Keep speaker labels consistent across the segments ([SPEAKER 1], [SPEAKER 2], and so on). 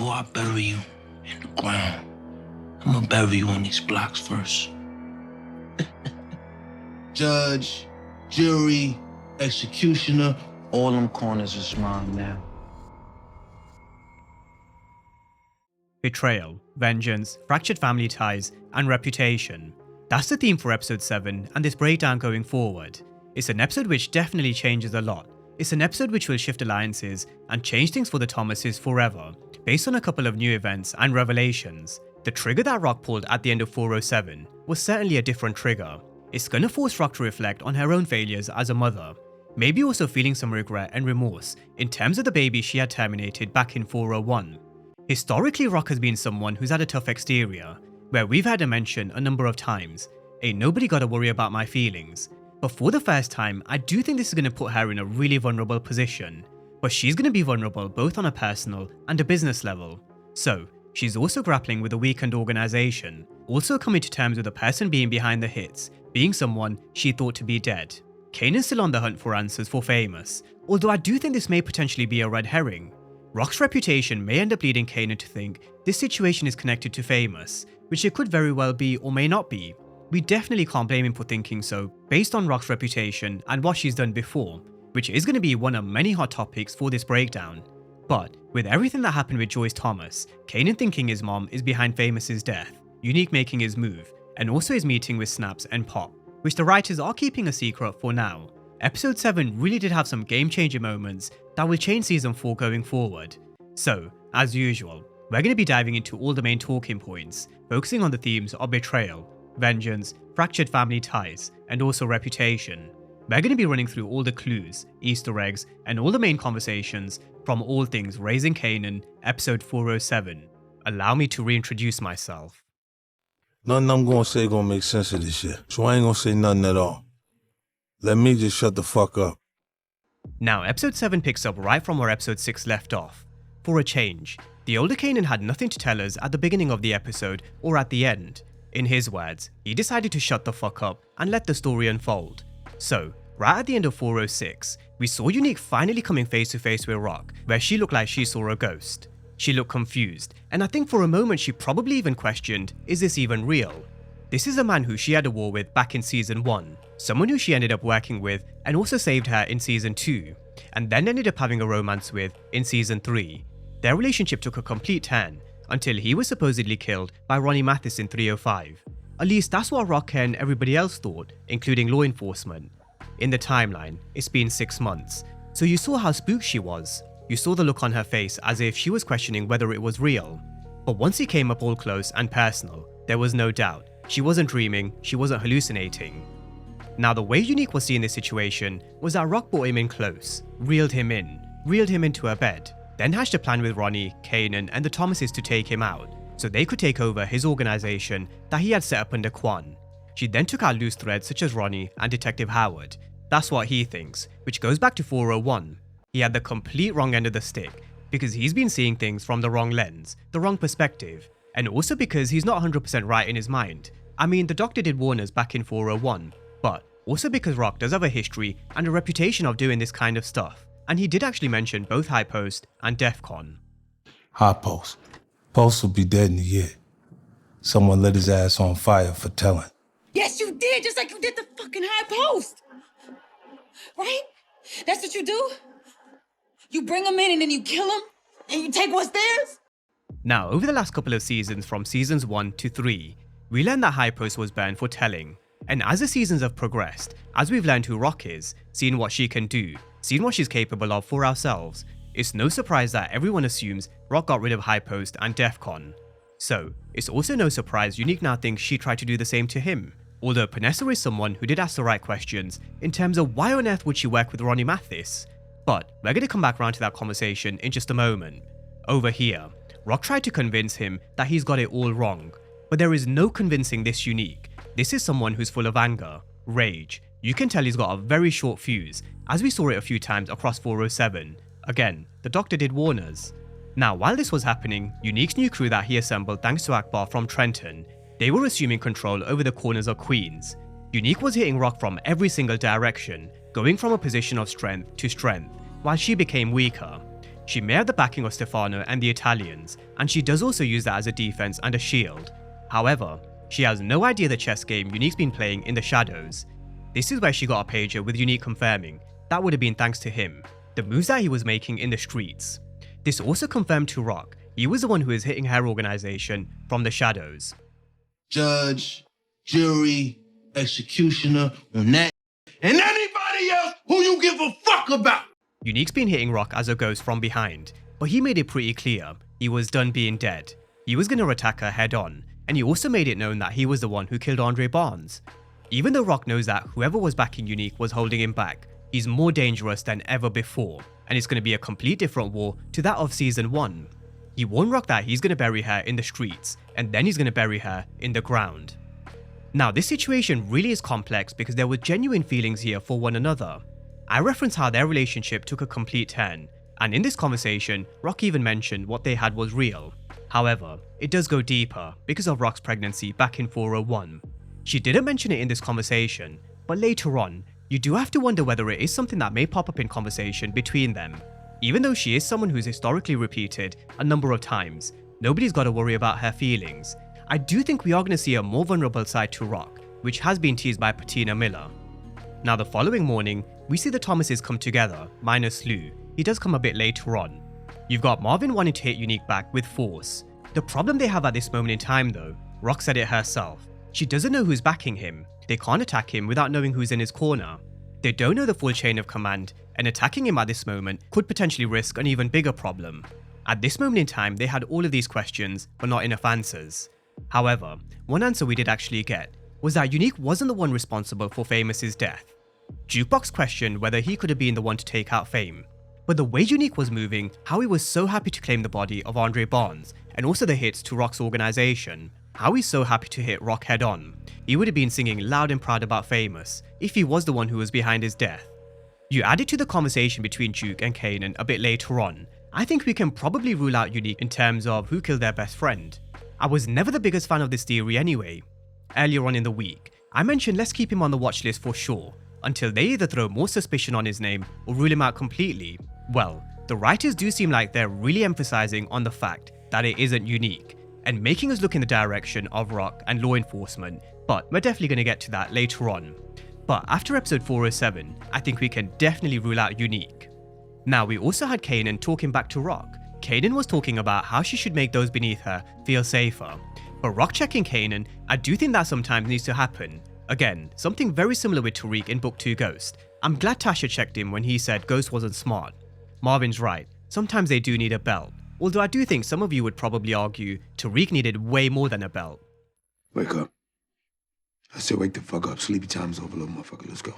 [SPEAKER 1] before I bury you in the ground, I'm gonna bury you on these blocks first. Judge, jury, executioner, all them corners is mine now.
[SPEAKER 2] Betrayal, vengeance, fractured family ties, and reputation. That's the theme for episode 7 and this breakdown going forward. It's an episode which definitely changes a lot. It's an episode which will shift alliances and change things for the Thomases forever, based on a couple of new events and revelations. The trigger that Rock pulled at the end of 407 was certainly a different trigger. It's gonna force Rock to reflect on her own failures as a mother, maybe also feeling some regret and remorse in terms of the baby she had terminated back in 401. Historically, Rock has been someone who's had a tough exterior, where we've had her mention a number of times, "Ain't nobody gotta worry about my feelings." But for the first time, I do think this is going to put her in a really vulnerable position. But she's going to be vulnerable both on a personal and a business level. So, she's also grappling with a weakened organisation, also coming to terms with the person being behind the hits, being someone she thought to be dead. Kanan's still on the hunt for answers for Famous, although I do think this may potentially be a red herring. Rock's reputation may end up leading Kanan to think this situation is connected to Famous, which it could very well be or may not be. We definitely can't blame him for thinking so, based on Rock's reputation and what she's done before, which is going to be one of many hot topics for this breakdown. But with everything that happened with Joyce Thomas, Kanan thinking his mom is behind Famous's death, Unique making his move, and also his meeting with Snaps and Pop, which the writers are keeping a secret for now. Episode 7 really did have some game-changer moments that will change season 4 going forward. So, as usual, we're going to be diving into all the main talking points, focusing on the themes of betrayal, vengeance, fractured family ties, and also reputation. We're going to be running through all the clues, Easter eggs, and all the main conversations from All Things Raising Kanan, episode 407. Allow me to reintroduce myself.
[SPEAKER 3] Nothing I'm gonna say gonna make sense of this shit, so I ain't gonna say nothing at all. Let me just shut the fuck up.
[SPEAKER 2] Now, episode 7 picks up right from where episode 6 left off. For a change, the older Kanan had nothing to tell us at the beginning of the episode or at the end. In his words, he decided to shut the fuck up and let the story unfold. So, right at the end of 406, we saw Unique finally coming face to face with Rock, where she looked like she saw a ghost. She looked confused, and I think for a moment she probably even questioned, is this even real? This is a man who she had a war with back in season 1, someone who she ended up working with and also saved her in season 2, and then ended up having a romance with in season 3. Their relationship took a complete turn, until he was supposedly killed by Ronnie Mathis in 305. At least that's what Rock and everybody else thought, including law enforcement. In the timeline, it's been 6 months, so you saw how spooked she was. You saw the look on her face as if she was questioning whether it was real. But once he came up all close and personal, there was no doubt. She wasn't dreaming, she wasn't hallucinating. Now the way Unique was seeing this situation was that Rock brought him in close, reeled him into her bed, then hatched a plan with Ronnie, Kanan, and the Thomases to take him out, so they could take over his organization that he had set up under Quan. She then took out loose threads such as Ronnie and Detective Howard. That's what he thinks, which goes back to 401. He had the complete wrong end of the stick, because he's been seeing things from the wrong lens, the wrong perspective, and also because he's not 100% right in his mind. I mean, the doctor did warn us back in 401, but also because Rock does have a history and a reputation of doing this kind of stuff. And he did actually mention both High Post and DEF CON.
[SPEAKER 3] High Post. Post will be dead in a year. Someone lit his ass on fire for telling.
[SPEAKER 4] Yes, you did, just like you did the fucking High Post. Right? That's what you do? You bring them in and then you kill them? And you take what's theirs?
[SPEAKER 2] Now, over the last couple of seasons from seasons 1 to 3, we learned that High Post was banned for telling. And as the seasons have progressed, as we've learned who Rock is, seen what she can do, seen what she's capable of for ourselves, it's no surprise that everyone assumes Rock got rid of High Post and DEF CON. So, it's also no surprise Unique now thinks she tried to do the same to him. Although Panessa is someone who did ask the right questions in terms of why on earth would she work with Ronnie Mathis. But we're going to come back around to that conversation in just a moment. Over here, Rock tried to convince him that he's got it all wrong, but there is no convincing this Unique. This is someone who's full of anger, rage. You can tell he's got a very short fuse, as we saw it a few times across 407. Again, the doctor did warn us. Now, while this was happening, Unique's new crew that he assembled thanks to Akbar from Trenton, they were assuming control over the corners of Queens. Unique was hitting Rock from every single direction, going from a position of strength to strength, while she became weaker. She may have the backing of Stefano and the Italians, and she does also use that as a defense and a shield. However, she has no idea the chess game Unique's been playing in the shadows. This is where she got a pager with Unique confirming that would have been thanks to him, the moves that he was making in the streets. This also confirmed to Rock he was the one who is hitting her organization from the shadows.
[SPEAKER 1] Judge, jury, executioner on that, and anybody else who you give a fuck about.
[SPEAKER 2] Unique's been hitting Rock as a ghost from behind, but he made it pretty clear he was done being dead. He was going to attack her head on, and he also made it known that he was the one who killed Andre Barnes. Even though Rock knows that whoever was backing Unique was holding him back, he's more dangerous than ever before, and it's going to be a complete different war to that of season 1. He warned Rock that he's going to bury her in the streets, and then he's going to bury her in the ground. Now, this situation really is complex because there were genuine feelings here for one another. I reference how their relationship took a complete turn, and in this conversation, Rock even mentioned what they had was real. However, it does go deeper because of Rock's pregnancy back in 401. She didn't mention it in this conversation, but later on, you do have to wonder whether it is something that may pop up in conversation between them. Even though she is someone who's historically repeated a number of times, nobody's got to worry about her feelings. I do think we are going to see a more vulnerable side to Rock, which has been teased by Patina Miller. Now the following morning, we see the Thomases come together, minus Lou. He does come a bit later on. You've got Marvin wanting to hit Unique back with force. The problem they have at this moment in time though, Rock said it herself. She doesn't know who's backing him. They can't attack him without knowing who's in his corner. They don't know the full chain of command, and attacking him at this moment could potentially risk an even bigger problem. At this moment in time, they had all of these questions, but not enough answers. However, one answer we did actually get was that Unique wasn't the one responsible for Famous's death. Jukebox questioned whether he could have been the one to take out Fame, but the way Unique was moving, how he was so happy to claim the body of Andre Barnes, and also the hits to Rock's organization, how he's so happy to hit Rock head on. He would have been singing loud and proud about Famous if he was the one who was behind his death. You add it to the conversation between Duke and Kanan a bit later on, I think we can probably rule out Unique in terms of who killed their best friend. I was never the biggest fan of this theory anyway. Earlier on in the week, I mentioned let's keep him on the watch list for sure, until they either throw more suspicion on his name or rule him out completely. Well, the writers do seem like they're really emphasizing on the fact that it isn't Unique, and making us look in the direction of Rock and law enforcement, but we're definitely going to get to that later on. But after episode 407, I think we can definitely rule out Unique. Now we also had Kanan talking back to Rock. Kanan was talking about how she should make those beneath her feel safer. But Rock checking Kanan, I do think that sometimes needs to happen. Again, something very similar with Tariq in Book 2 Ghost. I'm glad Tasha checked him when he said Ghost wasn't smart. Marvin's right, sometimes they do need a belt. Although I do think some of you would probably argue Tariq needed way more than a belt.
[SPEAKER 5] Wake up. I said wake the fuck up. Sleepy time's over, little motherfucker. Let's go.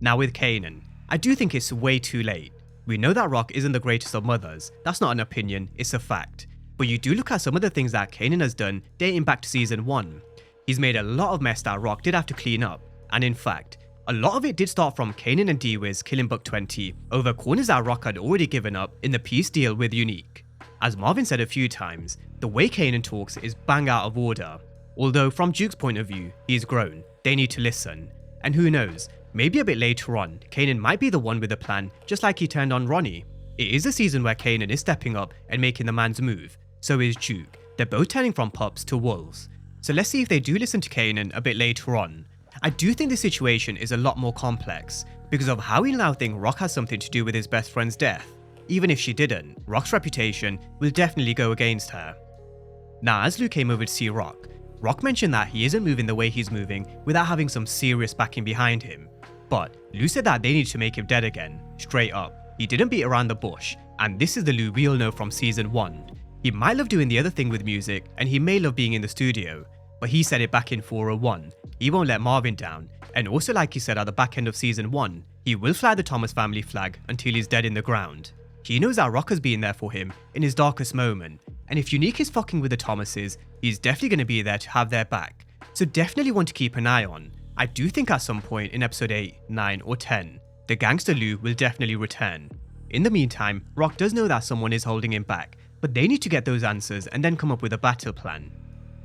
[SPEAKER 2] Now with Kanan, I do think it's way too late. We know that Rock isn't the greatest of mothers. That's not an opinion, it's a fact. But you do look at some of the things that Kanan has done dating back to season 1. He's made a lot of mess that Rock did have to clean up. And in fact, a lot of it did start from Kanan and D-Wiz killing Buck 20 over corners that Rock had already given up in the peace deal with Unique. As Marvin said a few times, the way Kanan talks is bang out of order. Although from Duke's point of view, he's grown, they need to listen. And who knows, maybe a bit later on, Kanan might be the one with a plan, just like he turned on Ronnie. It is a season where Kanan is stepping up and making the man's move, so is Duke. They're both turning from pups to wolves. So let's see if they do listen to Kanan a bit later on. I do think the situation is a lot more complex, because of how we now think Rock has something to do with his best friend's death. Even if she didn't, Rock's reputation will definitely go against her. Now as Lou came over to see Rock, Rock mentioned that he isn't moving the way he's moving without having some serious backing behind him. But Lou said that they need to make him dead again, straight up. He didn't beat around the bush, and this is the Lou we all know from season 1. He might love doing the other thing with music, and he may love being in the studio, but he said it back in 401. He won't let Marvin down, and also like he said at the back end of season 1, he will fly the Thomas family flag until he's dead in the ground. He knows that Rock has been there for him in his darkest moment, and if Unique is fucking with the Thomases, he's definitely going to be there to have their back. So definitely one to keep an eye on. I do think at some point in episode 8, 9 or 10, the gangster Lou will definitely return. In the meantime, Rock does know that someone is holding him back, but they need to get those answers and then come up with a battle plan.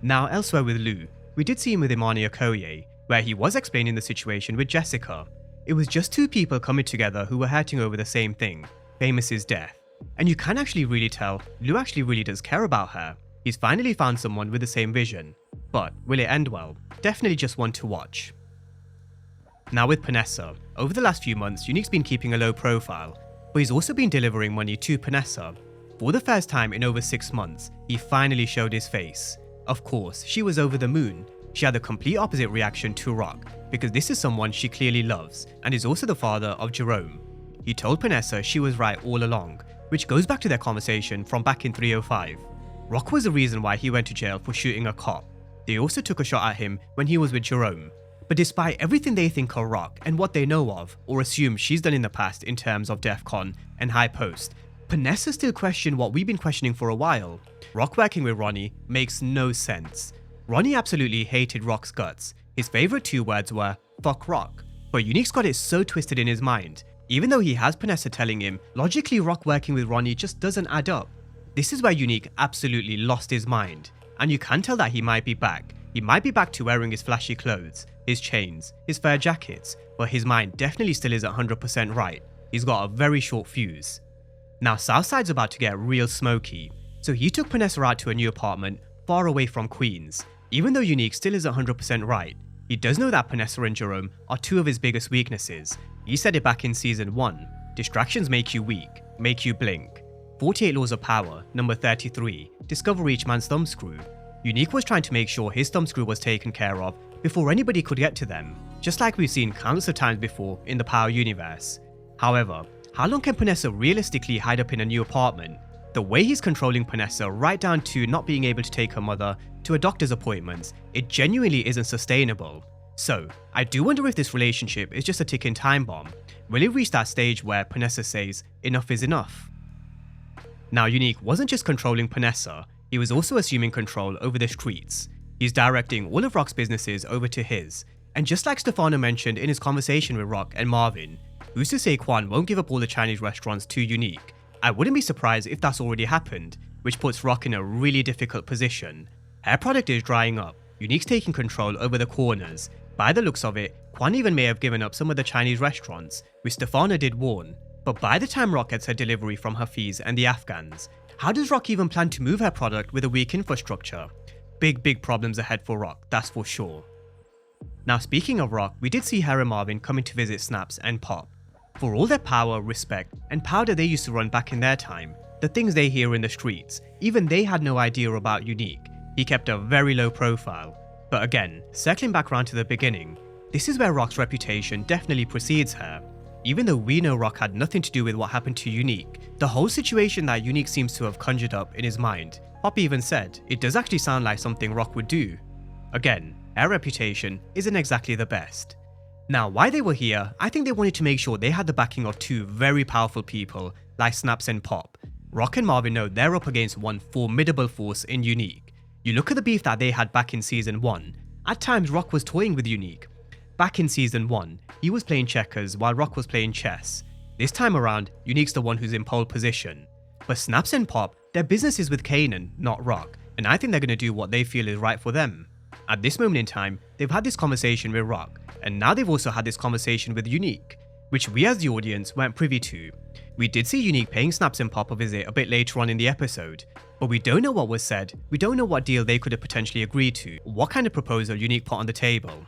[SPEAKER 2] Now elsewhere with Lou, we did see him with Imani Okoye, where he was explaining the situation with Jessica. It was just two people coming together who were hurting over the same thing, Famous's death. And you can actually really tell Lou actually really does care about her. He's finally found someone with the same vision. But will it end well? Definitely just one to watch. Now with Panessa, over the last few months, Unique's been keeping a low profile, but he's also been delivering money to Panessa. For the first time in over 6 months, he finally showed his face. Of course, she was over the moon. She had the complete opposite reaction to Rock, because this is someone she clearly loves, and is also the father of Jerome. He told Panessa she was right all along, which goes back to their conversation from back in 305. Rock was the reason why he went to jail for shooting a cop. They also took a shot at him when he was with Jerome. But despite everything they think of Rock and what they know of, or assume she's done in the past in terms of DEF CON and High Post, Panessa still questioned what we've been questioning for a while. Rock working with Ronnie makes no sense. Ronnie absolutely hated Rock's guts. His favourite 2 words were, "fuck Rock." But Unique's got it so twisted in his mind. Even though he has Panessa telling him, logically Rock working with Ronnie just doesn't add up. This is where Unique absolutely lost his mind. And you can tell that he might be back. He might be back to wearing his flashy clothes, his chains, his fur jackets, but his mind definitely still isn't 100% right. He's got a very short fuse. Now Southside's about to get real smoky, so he took Panessa out to a new apartment far away from Queens. Even though Unique still isn't 100% right, he does know that Panessa and Jerome are 2 of his biggest weaknesses. He said it back in season 1, distractions make you weak, make you blink. 48 Laws of Power, number 33, discover each man's thumbscrew. Unique was trying to make sure his thumbscrew was taken care of before anybody could get to them, just like we've seen countless of times before in the Power universe. However, how long can Panessa realistically hide up in a new apartment? The way he's controlling Panessa right down to not being able to take her mother to a doctor's appointments, it genuinely isn't sustainable. So, I do wonder if this relationship is just a ticking time bomb. Will it reach that stage where Panessa says, enough is enough? Now Unique wasn't just controlling Panessa, he was also assuming control over the streets. He's directing all of Rock's businesses over to his, and just like Stefano mentioned in his conversation with Rock and Marvin, who's to say Quan won't give up all the Chinese restaurants to Unique? I wouldn't be surprised if that's already happened, which puts Rock in a really difficult position. Hair product is drying up, Unique's taking control over the corners. By the looks of it, Quan even may have given up some of the Chinese restaurants, which Stefano did warn. But by the time Rock gets her delivery from Hafiz and the Afghans, how does Rock even plan to move her product with a weak infrastructure? Big problems ahead for Rock, that's for sure. Now speaking of Rock, we did see her and Marvin coming to visit Snaps and Pop. For all their power, respect, and powder they used to run back in their time, the things they hear in the streets, even they had no idea about Unique. He kept a very low profile. But again, circling back around to the beginning, this is where Rock's reputation definitely precedes her. Even though we know Rock had nothing to do with what happened to Unique, the whole situation that Unique seems to have conjured up in his mind, Pop even said, it does actually sound like something Rock would do. Again, her reputation isn't exactly the best. Now, why they were here, I think they wanted to make sure they had the backing of 2 very powerful people like Snaps and Pop. Rock and Marvin know they're up against one formidable force in Unique. You look at the beef that they had back in season 1, at times Rock was toying with Unique. Back in season 1, he was playing checkers while Rock was playing chess. This time around, Unique's the one who's in pole position. But Snaps and Pop, their business is with Kanan, not Rock, and I think they're going to do what they feel is right for them. At this moment in time, they've had this conversation with Rock, and now they've also had this conversation with Unique, which we as the audience weren't privy to. We did see Unique paying Snaps and Pop a visit a bit later on in the episode, but we don't know what was said, we don't know what deal they could have potentially agreed to, what kind of proposal Unique put on the table.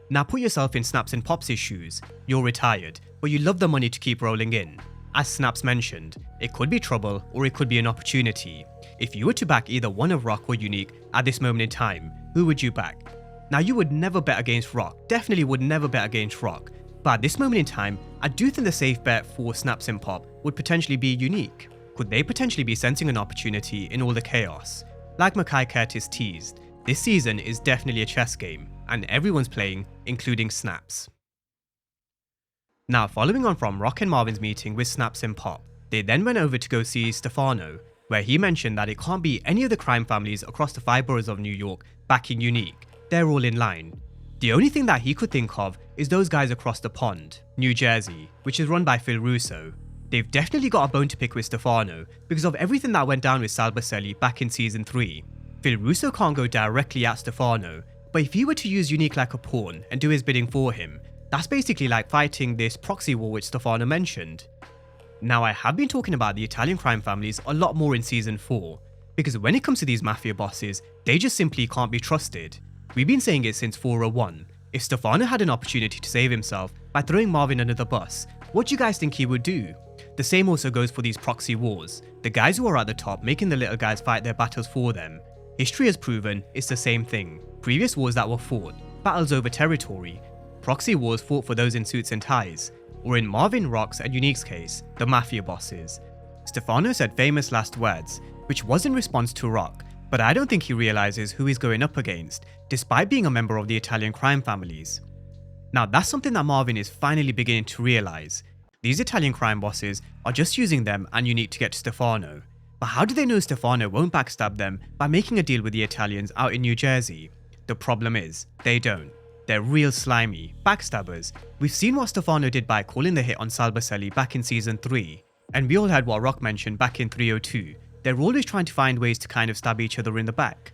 [SPEAKER 2] Now put yourself in Snaps and Pop's shoes. You're retired, but you love the money to keep rolling in. As Snaps mentioned, it could be trouble or it could be an opportunity. If you were to back either one of Rock or Unique at this moment in time, who would you back? Now you would never bet against Rock, definitely would never bet against Rock, but at this moment in time, I do think the safe bet for Snaps and Pop would potentially be Unique. Could they potentially be sensing an opportunity in all the chaos? Like Mackay Curtis teased, this season is definitely a chess game, and everyone's playing, including Snaps. Now following on from Rock and Marvin's meeting with Snaps and Pop, they then went over to go see Stefano, where he mentioned that it can't be any of the crime families across the 5 boroughs of New York backing Unique, they're all in line. The only thing that he could think of is those guys across the pond, New Jersey, which is run by Phil Russo. They've definitely got a bone to pick with Stefano because of everything that went down with Sal Baselli back in season 3. Phil Russo can't go directly at Stefano, but if he were to use Unique like a pawn and do his bidding for him, that's basically like fighting this proxy war which Stefano mentioned. Now, I have been talking about the Italian crime families a lot more in season 4, because when it comes to these mafia bosses, they just simply can't be trusted. We've been saying it since 401. If Stefano had an opportunity to save himself by throwing Marvin under the bus, what do you guys think he would do? The same also goes for these proxy wars, the guys who are at the top making the little guys fight their battles for them. History has proven it's the same thing. Previous wars that were fought, battles over territory, proxy wars fought for those in suits and ties, or in Marvin, Rock's and Unique's case, the mafia bosses. Stefano said famous last words, which was in response to Rock, but I don't think he realizes who he's going up against, despite being a member of the Italian crime families. Now that's something that Marvin is finally beginning to realize. These Italian crime bosses are just using them and Unique to get to Stefano. But how do they know Stefano won't backstab them by making a deal with the Italians out in New Jersey? The problem is, they don't. They're real slimy, backstabbers. We've seen what Stefano did by calling the hit on Salvacelli back in season 3, and we all heard what Rock mentioned back in 302. They're always trying to find ways to kind of stab each other in the back.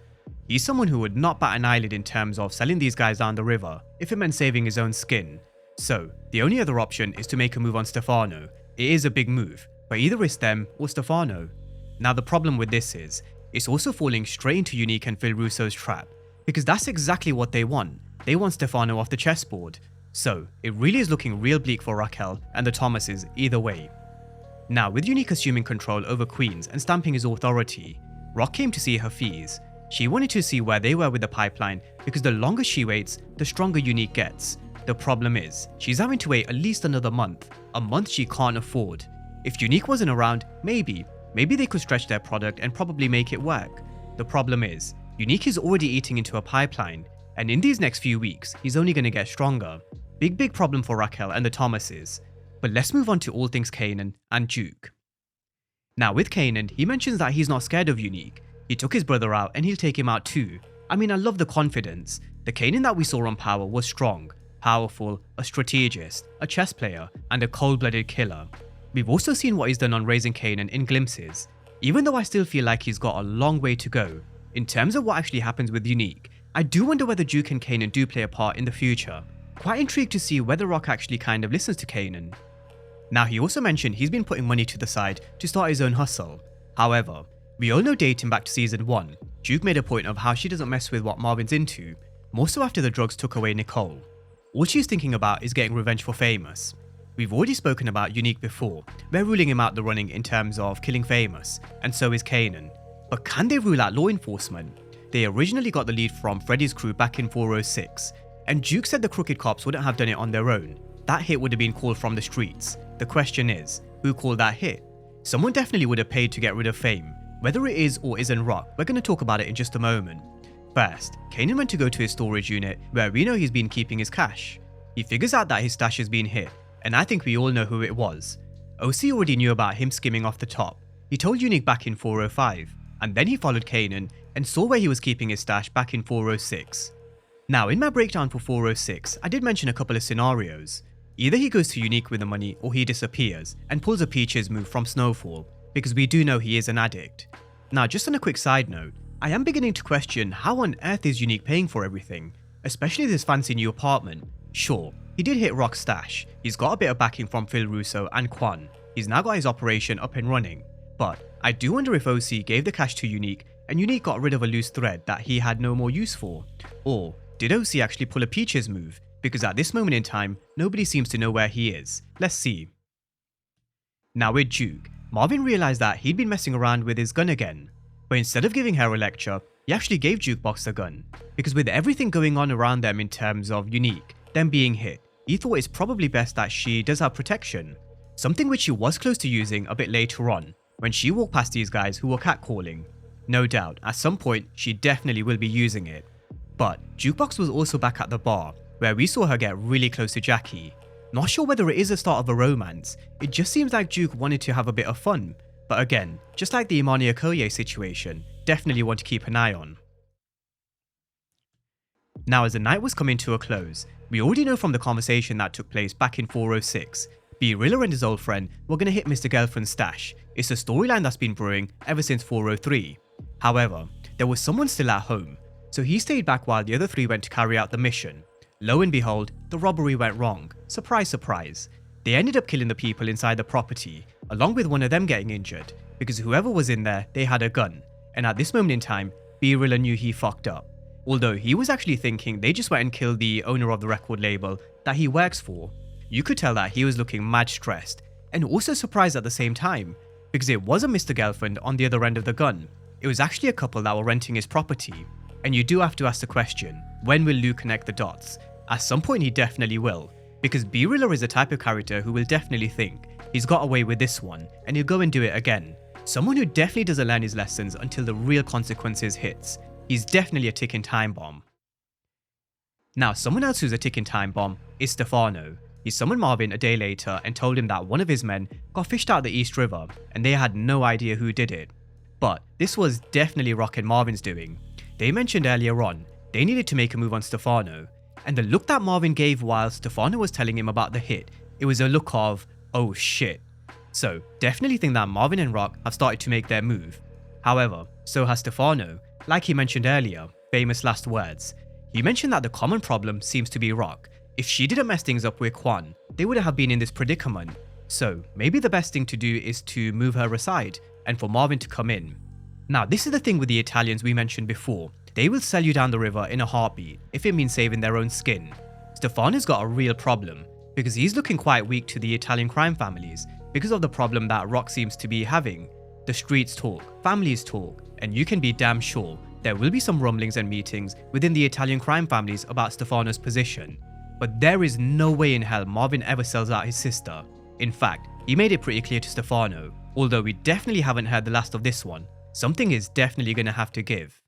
[SPEAKER 2] He's someone who would not bat an eyelid in terms of selling these guys down the river if it meant saving his own skin. So, the only other option is to make a move on Stefano. It is a big move, but either it's them or Stefano. Now the problem with this is, it's also falling straight into Unique and Phil Russo's trap, because that's exactly what they want. They want Stefano off the chessboard. So, it really is looking real bleak for Raquel and the Thomases either way. Now, with Unique assuming control over Queens and stamping his authority, Rock came to see her fees. She wanted to see where they were with the pipeline because the longer she waits, the stronger Unique gets. The problem is, she's having to wait at least another month, a month she can't afford. If Unique wasn't around, maybe they could stretch their product and probably make it work. The problem is, Unique is already eating into a pipeline, and in these next few weeks, he's only going to get stronger. Big problem for Raquel and the Thomases. But let's move on to all things Kanan and Duke. Now with Kanan, he mentions that he's not scared of Unique. He took his brother out and he'll take him out too. I mean, I love the confidence. The Kanan that we saw on Power was strong, powerful, a strategist, a chess player, and a cold-blooded killer. We've also seen what he's done on Raising Kanan in glimpses, even though I still feel like he's got a long way to go. In terms of what actually happens with Unique, I do wonder whether Duke and Kanan do play a part in the future. Quite intrigued to see whether Rock actually kind of listens to Kanan. Now he also mentioned he's been putting money to the side to start his own hustle. However, we all know dating back to season 1, Duke made a point of how she doesn't mess with what Marvin's into, more so after the drugs took away Nicole. All she's thinking about is getting revenge for Famous. We've already spoken about Unique before, they're ruling him out the running in terms of killing Famous, and so is Kanan. But can they rule out law enforcement? They originally got the lead from Freddy's crew back in 406, and Duke said the crooked cops wouldn't have done it on their own. That hit would have been called from the streets. The question is, who called that hit? Someone definitely would have paid to get rid of Fame. Whether it is or isn't Rock, we're going to talk about it in just a moment. First, Kanan went to go to his storage unit where we know he's been keeping his cash. He figures out that his stash has been hit, and I think we all know who it was. OC already knew about him skimming off the top. He told Unique back in 405, and then he followed Kanan and saw where he was keeping his stash back in 406. Now in my breakdown for 406, I did mention a couple of scenarios. Either he goes to Unique with the money or he disappears and pulls a Peaches move from Snowfall, because we do know he is an addict. Now just on a quick side note, I am beginning to question how on earth is Unique paying for everything, especially this fancy new apartment. Sure, he did hit Rock's stash, he's got a bit of backing from Phil Russo and Quan, he's now got his operation up and running, but I do wonder if OC gave the cash to Unique and Unique got rid of a loose thread that he had no more use for, or did OC actually pull a Peaches move? Because at this moment in time, nobody seems to know where he is. Let's see. Now with Duke, Marvin realized that he'd been messing around with his gun again, but instead of giving her a lecture, he actually gave Jukebox a gun, because with everything going on around them in terms of Unique, them being hit, he thought it's probably best that she does have protection, something which she was close to using a bit later on, when she walked past these guys who were catcalling. No doubt, at some point, she definitely will be using it. But Jukebox was also back at the bar, where we saw her get really close to Jackie. Not sure whether it is the start of a romance, it just seems like Duke wanted to have a bit of fun, but again, just like the Imani Okoye situation, definitely want to keep an eye on. Now as the night was coming to a close, we already know from the conversation that took place back in 406, B Rilla and his old friend were going to hit Mr. Gelfand's stash. It's a storyline that's been brewing ever since 403. However, there was someone still at home, so he stayed back while the other three went to carry out the mission. Lo and behold, the robbery went wrong. Surprise, surprise. They ended up killing the people inside the property, along with one of them getting injured, because whoever was in there, they had a gun, and at this moment in time, B-Riller knew he fucked up. Although he was actually thinking they just went and killed the owner of the record label that he works for. You could tell that he was looking mad stressed, and also surprised at the same time, because it wasn't Mr. Gelfand on the other end of the gun. It was actually a couple that were renting his property. And you do have to ask the question, when will Lou connect the dots? At some point he definitely will, because B-Riller is the type of character who will definitely think he's got away with this one, and he'll go and do it again. Someone who definitely doesn't learn his lessons until the real consequences hits. He's definitely a ticking time bomb. Now, someone else who's a ticking time bomb is Stefano. He summoned Marvin a day later and told him that one of his men got fished out the East River, and they had no idea who did it. But this was definitely Rock and Marvin's doing. They mentioned earlier on they needed to make a move on Stefano, and the look that Marvin gave while Stefano was telling him about the hit, it was a look of, oh shit. So definitely think that Marvin and Rock have started to make their move. However, so has Stefano. Like he mentioned earlier, famous last words. He mentioned that the common problem seems to be Rock. If she didn't mess things up with Quan, they wouldn't have been in this predicament. So maybe the best thing to do is to move her aside and for Marvin to come in. Now, this is the thing with the Italians we mentioned before. They will sell you down the river in a heartbeat if it means saving their own skin. Stefano's got a real problem because he's looking quite weak to the Italian crime families because of the problem that Rock seems to be having. The streets talk, families talk, and you can be damn sure there will be some rumblings and meetings within the Italian crime families about Stefano's position. But there is no way in hell Marvin ever sells out his sister. In fact, he made it pretty clear to Stefano, although we definitely haven't heard the last of this one. Something is definitely going to have to give.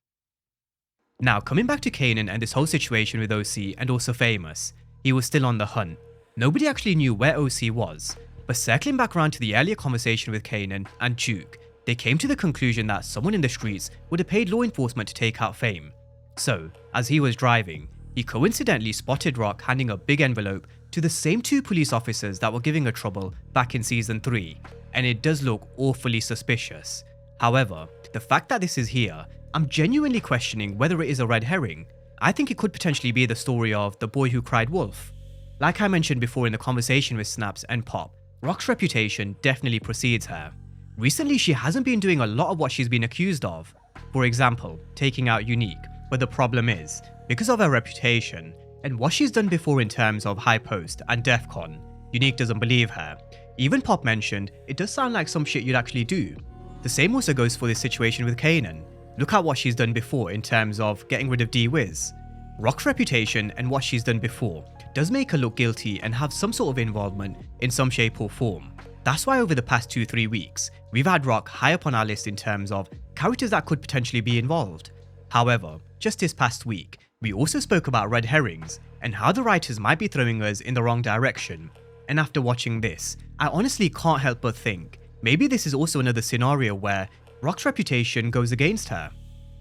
[SPEAKER 2] Now, coming back to Kanan and this whole situation with OC and also Famous, he was still on the hunt. Nobody actually knew where OC was, but circling back around to the earlier conversation with Kanan and Duke, they came to the conclusion that someone in the streets would have paid law enforcement to take out Fame. So, as he was driving, he coincidentally spotted Rock handing a big envelope to the same two police officers that were giving her trouble back in season 3, and it does look awfully suspicious. However, the fact that this is here, I'm genuinely questioning whether it is a red herring. I think it could potentially be the story of the boy who cried wolf. Like I mentioned before in the conversation with Snaps and Pop, Rock's reputation definitely precedes her. Recently, she hasn't been doing a lot of what she's been accused of. For example, taking out Unique, but the problem is, because of her reputation, and what she's done before in terms of High Post and DEF CON, Unique doesn't believe her. Even Pop mentioned, it does sound like some shit you'd actually do. The same also goes for this situation with Kanan. Look at what she's done before in terms of getting rid of D-Wiz. Rock's reputation and what she's done before does make her look guilty and have some sort of involvement in some shape or form. That's why over the past 2-3 weeks, we've had Rock high up on our list in terms of characters that could potentially be involved. However, just this past week, we also spoke about red herrings and how the writers might be throwing us in the wrong direction. And after watching this, I honestly can't help but think, maybe this is also another scenario where Rock's reputation goes against her.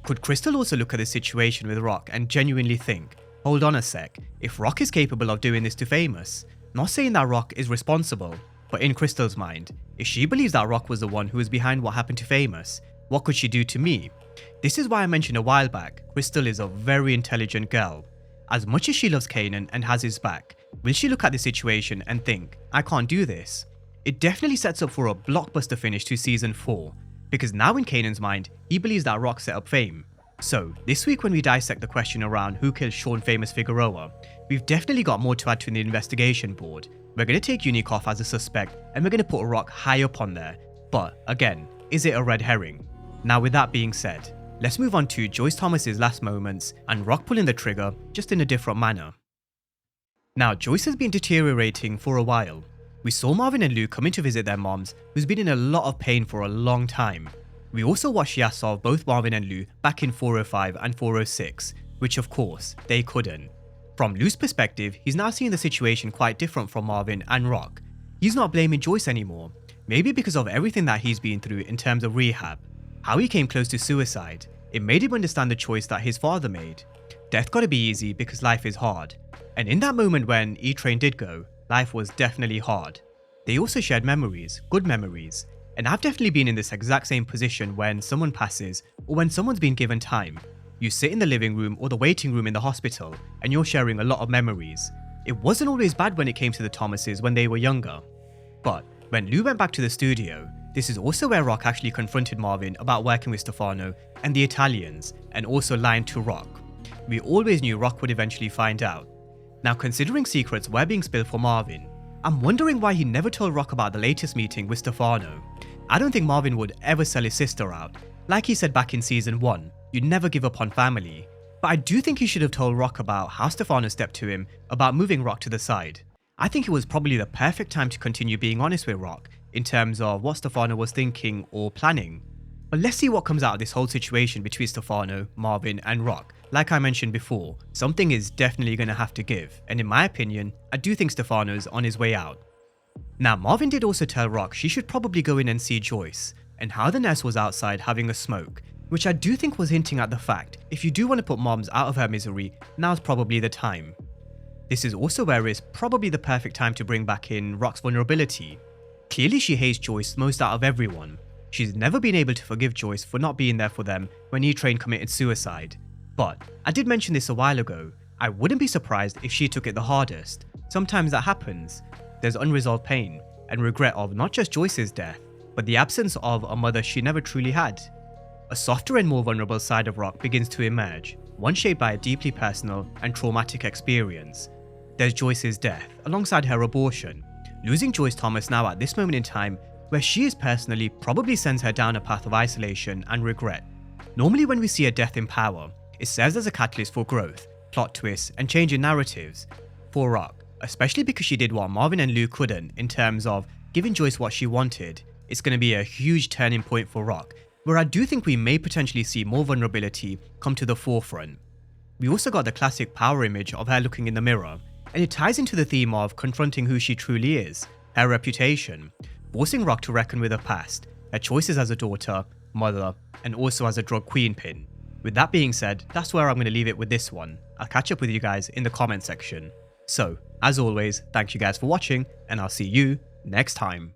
[SPEAKER 2] Could Crystal also look at the situation with Rock and genuinely think, hold on a sec, if Rock is capable of doing this to Famous, not saying that Rock is responsible, but in Crystal's mind, if she believes that Rock was the one who was behind what happened to Famous, what could she do to me? This is why I mentioned a while back, Crystal is a very intelligent girl. As much as she loves Kanan and has his back, will she look at the situation and think, I can't do this? It definitely sets up for a blockbuster finish to season 4, because now in Kanan's mind, he believes that Rock set up Fame. So, this week when we dissect the question around who killed Sean Famous Figueroa, we've definitely got more to add to the investigation board. We're going to take Unique off as a suspect and we're going to put Rock high up on there. But again, is it a red herring? Now with that being said, let's move on to Joyce Thomas's last moments and Rock pulling the trigger just in a different manner. Now Joyce has been deteriorating for a while. We saw Marvin and Lou coming to visit their moms, who's been in a lot of pain for a long time. We also watched the ass of both Marvin and Lou back in 405 and 406, which of course, they couldn't. From Lou's perspective, he's now seeing the situation quite different from Marvin and Rock. He's not blaming Joyce anymore, maybe because of everything that he's been through in terms of rehab. How he came close to suicide, it made him understand the choice that his father made. Death gotta be easy because life is hard. And in that moment when E-Train did go, life was definitely hard. They also shared memories, good memories. And I've definitely been in this exact same position when someone passes or when someone's been given time. You sit in the living room or the waiting room in the hospital and you're sharing a lot of memories. It wasn't always bad when it came to the Thomases when they were younger. But When Lou went back to the studio, this is also where Rock actually confronted Marvin about working with Stefano and the Italians, and also lying to Rock. We always knew Rock would eventually find out. Now, considering secrets were being spilled for Marvin, I'm wondering why he never told Rock about the latest meeting with Stefano. I don't think Marvin would ever sell his sister out. Like he said back in season 1, you never give up on family. But I do think he should have told Rock about how Stefano stepped to him about moving Rock to the side. I think it was probably the perfect time to continue being honest with Rock in terms of what Stefano was thinking or planning. But let's see what comes out of this whole situation between Stefano, Marvin and Rock. Like I mentioned before, something is definitely going to have to give, and in my opinion, I do think Stefano's on his way out. Now, Marvin did also tell Rock she should probably go in and see Joyce, and how the nurse was outside having a smoke, which I do think was hinting at the fact if you do want to put Moms out of her misery, now's probably the time. This is also where it's probably the perfect time to bring back in Rock's vulnerability. Clearly she hates Joyce most out of everyone. She's never been able to forgive Joyce for not being there for them when E-Train committed suicide. But I did mention this a while ago, I wouldn't be surprised if she took it the hardest. Sometimes that happens. There's unresolved pain and regret of not just Joyce's death, but the absence of a mother she never truly had. A softer and more vulnerable side of Rock begins to emerge, one shaped by a deeply personal and traumatic experience. There's Joyce's death, alongside her abortion. Losing Joyce Thomas now at this moment in time, where she is personally probably sends her down a path of isolation and regret. Normally when we see a death in power, it serves as a catalyst for growth, plot twists and change in narratives. For Rock, especially because she did what Marvin and Lou couldn't in terms of giving Joyce what she wanted, it's going to be a huge turning point for Rock, where I do think we may potentially see more vulnerability come to the forefront. We also got the classic power image of her looking in the mirror, and it ties into the theme of confronting who she truly is, her reputation, forcing Rock to reckon with her past, her choices as a daughter, mother, and also as a drug queenpin. With that being said, that's where I'm going to leave it with this one. I'll catch up with you guys in the comment section. So, as always, thank you guys for watching, and I'll see you next time.